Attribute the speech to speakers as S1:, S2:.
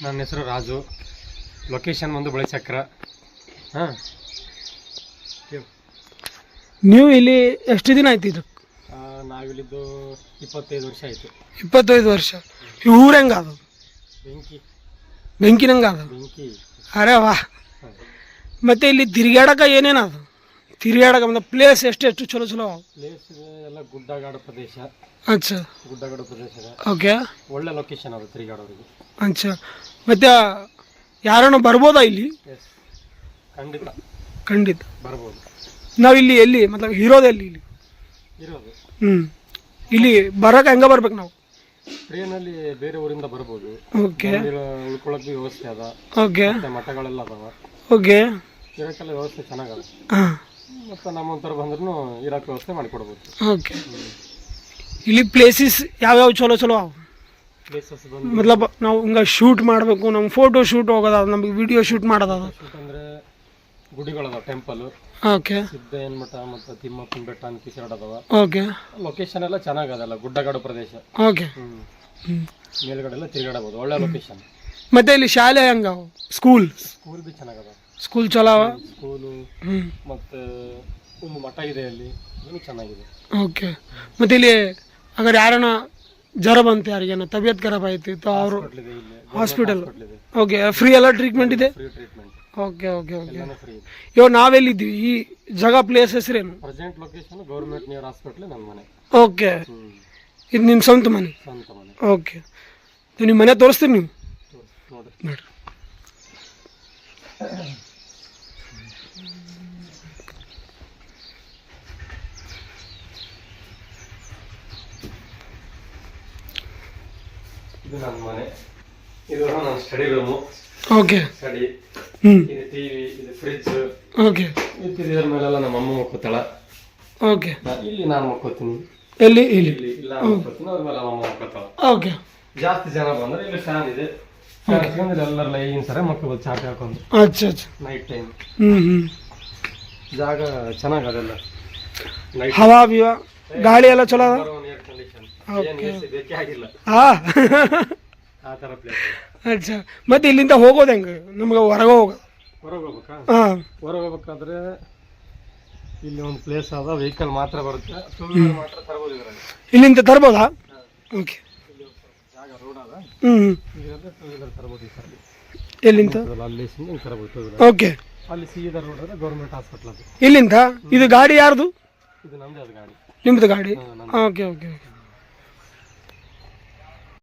S1: ನನ್ನ ಹೆಸರು ರಾಜು. ಲೊಕೇಶನ್ ಬಂದು ಬಳಿಚಕ್ರ. ಹಾಂ,
S2: ನೀವು ಇಲ್ಲಿ ಎಷ್ಟು ದಿನ ಆಯ್ತು ಇದು?
S1: ನಾವಿಲ್ಲಿದ್ದು 25 ವರ್ಷ ಆಯಿತು.
S2: 25 ವರ್ಷ. ಈ ಊರು ಹೆಂಗ ಅದು? ಬೆಂಕಿನಂಗ ಅದು. ಅರೆ ವಾ. ಮತ್ತೆ ಇಲ್ಲಿ ತಿರುಗಾಡಕ ಏನೇನದು? ತಿರುಗಾಡಕ ಮತ್ತೆ ಪ್ಲೇಸ್ ಎಷ್ಟು ಚಲೋ ಚಲೋ?
S1: ಪ್ಲೇಸ್ ಎಲ್ಲ ಗುಡ್ಡಗಾಡು ಪ್ರದೇಶ.
S2: ಅಚ್ಚಾ,
S1: ಗುಡ್ಡಗಾಡು ಪ್ರದೇಶ.
S2: ಓಕೆ,
S1: ಒಳ್ಳೆ ಲೊಕೇಶನ್ ಅದು ತಿರುಗಾಡೋರಿಗೆ.
S2: ಅಚ್ಚಾ. ಮತ್ತೆ ಯಾರನ್ನು ಬರ್ಬೋದಾ ಇಲ್ಲಿ?
S1: ಖಂಡಿತ
S2: ಖಂಡಿತ
S1: ಬರ್ಬೋದು.
S2: ನಾವಿಲ್ಲಿ ಎಲ್ಲಿ ಮತ್ತಲಬ್ ಇರೋದೆಲ್ಲಿ ಇಲ್ಲಿ
S1: ಇರೋದು?
S2: ಇಲ್ಲಿ ಬರೋಕೆ ಹೆಂಗೆ ಬರ್ಬೇಕು ನಾವು?
S1: ಟ್ರೈನಲ್ಲಿ ಬೇರೆ ಊರಿಂದ ಬರ್ಬೋದು.
S2: ಓಕೆ,
S1: ಉಳ್ಕೊಳ್ಳೋಕೆ ವ್ಯವಸ್ಥೆ ಅದ.
S2: ಓಕೆ,
S1: ಮಠಗಳೆಲ್ಲ ಅದಾವ.
S2: ಓಕೆ,
S1: ಇರೋಕ್ಕೆಲ್ಲ ವ್ಯವಸ್ಥೆ ಚೆನ್ನಾಗದ.
S2: ಹಾಂ,
S1: ಮತ್ತು ನಮ್ಮಂಥವ್ರು ಬಂದ್ರೂ ಇರೋಕ್ಕೆ ವ್ಯವಸ್ಥೆ ಮಾಡಿಕೊಡ್ಬೋದು.
S2: ಓಕೆ. ಇಲ್ಲಿ ಪ್ಲೇಸಸ್ ಯಾವ್ಯಾವ ಚಲೋ ಚಲೋ ಅವ?
S1: ಪ್ಲೇಸಸ್ ಬಂದು
S2: ಮತ್ಲಬ್ ನಾವು ಹಿಂಗೆ ಶೂಟ್ ಮಾಡಬೇಕು, ನಮ್ಮ ಫೋಟೋ ಶೂಟ್ ಹೋಗೋದ, ನಮಗೆ ವಿಡಿಯೋ ಶೂಟ್ ಮಾಡೋದ?
S1: ಶೂಟ್ ಅಂದರೆ ಗುಡಿಗಳದಾವ, ಟೆಂಪಲ್,
S2: ಓಕೆ,
S1: ಸಿದ್ದಯ್ಯನ ಮಠ ಮತ್ತು ತಿಮ್ಮಪ್ಪನ ಬೆಟ್ಟ ಅಂತ ಕಿಸಿರಾಡ್ ಅದಾವ.
S2: ಓಕೆ,
S1: ಲೊಕೇಶನ್ ಎಲ್ಲ ಚೆನ್ನಾಗದಲ್ಲ, ಗುಡ್ಡಗಾಡು ಪ್ರದೇಶ.
S2: ಓಕೆ,
S1: ಮೇಲ್ಗಡೆ ಎಲ್ಲ ತಿರುಗಾಡಬಹುದು. ಒಳ್ಳೆ ಲೊಕೇಶನ್.
S2: ಮತ್ತೆ ಇಲ್ಲಿ ಶಾಲೆ ಹೆಂಗ? ಸ್ಕೂಲ್
S1: ಭೀ ಚೆನ್ನಾಗದ.
S2: ಸ್ಕೂಲ್ ಚಲೋ ಅವ?
S1: ಸ್ಕೂಲು ಮತ್ತು ಒಂದು ಮಠ ಇದೆ ಅಲ್ಲಿ, ಅದು ಚೆನ್ನಾಗಿದೆ.
S2: ಓಕೆ. ಮತ್ತೆ ಇಲ್ಲಿ ಅಗರ್ ಯಾರನ್ನ ಜ್ವರ ಬಂತು, ಯಾರಿಗೇನ ತಬಿಯತ್ ಖರಾಬ್ ಆಯ್ತು ಅವರು ಹಾಸ್ಪಿಟಲ್? ಓಕೆ, ಫ್ರೀ ಎಲ್ಲ ಟ್ರೀಟ್ಮೆಂಟ್ ಇದೆ?
S1: Free treatment.
S2: Okay, okay, okay.
S1: Free.
S2: ಇವಾಗ ನಾವೆಲ್ಲಿದ್ದೀವಿ? ಈ ಜಾಗ ಪ್ಲೇಸ್ ಹೆಸರೇನು?
S1: Present location government near hospital, ನನ್ನ ಮನೆ.
S2: ಓಕೆ, ಇದು ನಿನ್ನ ಸ್ವಂತ ಮನೆ?
S1: ಸ್ವಂತ ಮನೆ.
S2: ಓಕೆ. ನಿಮ್ಮ ಮನೆ ತೋರಿಸ್ತೀರಿ ನೀವು?
S1: ನೋಡ್ರಿ.
S2: ನೋಡ್ರಿ.
S1: ಇದು ನನ್ನ ಮನೆ. ಇದು ನನ್ನ ಸ್ಟಡಿ ರೂಮು.
S2: Okay,
S1: study. ಇದು ಟಿವಿ, ಇದು ಫ್ರಿಡ್ಜ್.
S2: ಓಕೆ.
S1: ಇದ್ರ ಮೇಲೆಲ್ಲ ನಮ್ಮ ಅಮ್ಮ ಮಕ್ಕೋತಾಳ.
S2: ಓಕೆ.
S1: ಇಲ್ಲಿ ನಾನು ಮಕ್ಕೋತೀನಿ.
S2: ಎಲ್ಲಿ? ಇಲ್ಲಿ
S1: ಇಲ್ಲ ಮಕ್ಕೋತೀನಿ, ಅದ್ರ ಮೇಲೆ ಅಮ್ಮ ಮಕ್ಕೋತಾಳ.
S2: ಓಕೆ.
S1: ಜಾಸ್ತಿ ಜನ ಬಂದ್ರೆ ಇಲ್ಲಿ ಫ್ಯಾನ್ ಇದೆ. ಫ್ಯಾನ್ ಹಚ್ಕೊಂಡು ಎಲ್ಲರ ಲೈನ್ ಸರ ಮಕ್ಕೋಬೋದು, ಚಾಪೆ ಹಾಕೊಂಡು.
S2: ಅಚ್ಚಾ, ಅಚ್ಚಾ.
S1: ನೈಟ್ ಟೈಮ್
S2: ಹ್ಞೂ.
S1: ಜಾಗ ಚೆನ್ನಾಗದೆಲ್ಲ.
S2: ಹವಾ ಬಿವ ಗಾಳಿ ಎಲ್ಲ ಚಲೋ ಅದ?
S1: ಏರ್ ಕಂಡೀಷನ್, ಏನು AC ಬೇಕೇ ಆಗಿಲ್ಲ.
S2: ಹಾಂ,
S1: ಆ ಥರ ಪ್ಲೇಸ್.
S2: ಅಚ್ಚಾ. ಮತ್ತೆ ಇಲ್ಲಿಂದ ಹೋಗೋದು ಹೆಂಗೆ? ನಮ್ಗೆ ಹೊರಗೆ ಹೋಗೋದು?
S1: ಹೊರಗೆ ಹೋಗ್ಬೇಕಾ?
S2: ಹಾಂ, ಹೊರಗೆ
S1: ಹೋಗ್ಬೇಕಾದ್ರೆ ಇಲ್ಲಿ ಒಂದು ಪ್ಲೇಸ್ ಅದ, ವೆಹಿಕಲ್ ಮಾತ್ರ ಬರುತ್ತೆ, ಟೂ ವೀಲರ್ ಮಾತ್ರ ತರಬಹುದು. ಇದರಲ್ಲಿ
S2: ಇಲ್ಲಿಂದ ತರ್ಬೋದಾ? ಓಕೆ.
S1: ಜಾಗ ರೋಡ್ ಅದ, ಇದರಲ್ಲಿ ಟೂ ವೀಲರ್ ತರಬಹುದು. ಈ ಸರ್
S2: ಎಲ್ಲಿಂದ?
S1: ಅಲ್ಲಿ ಹಿಂಗೆ ತರಬಹುದು ಟೂ ವೀಲರ್.
S2: ಓಕೆ.
S1: ಅಲ್ಲಿ ಸೀದಾ ರೋಡ್ ಅದ, ಗೌರ್ಮೆಂಟ್ ಹಾಸ್ಪಿಟಲ್ ಅದು.
S2: ಇಲ್ಲಿಂದ ಇದು ಗಾಡಿ ಯಾರ್ದು?
S1: ಇದು ನಮ್ದೇ ಅದು ಗಾಡಿ.
S2: ನಿಮ್ಮದು ಗಾಡಿ? Okay, okay, okay.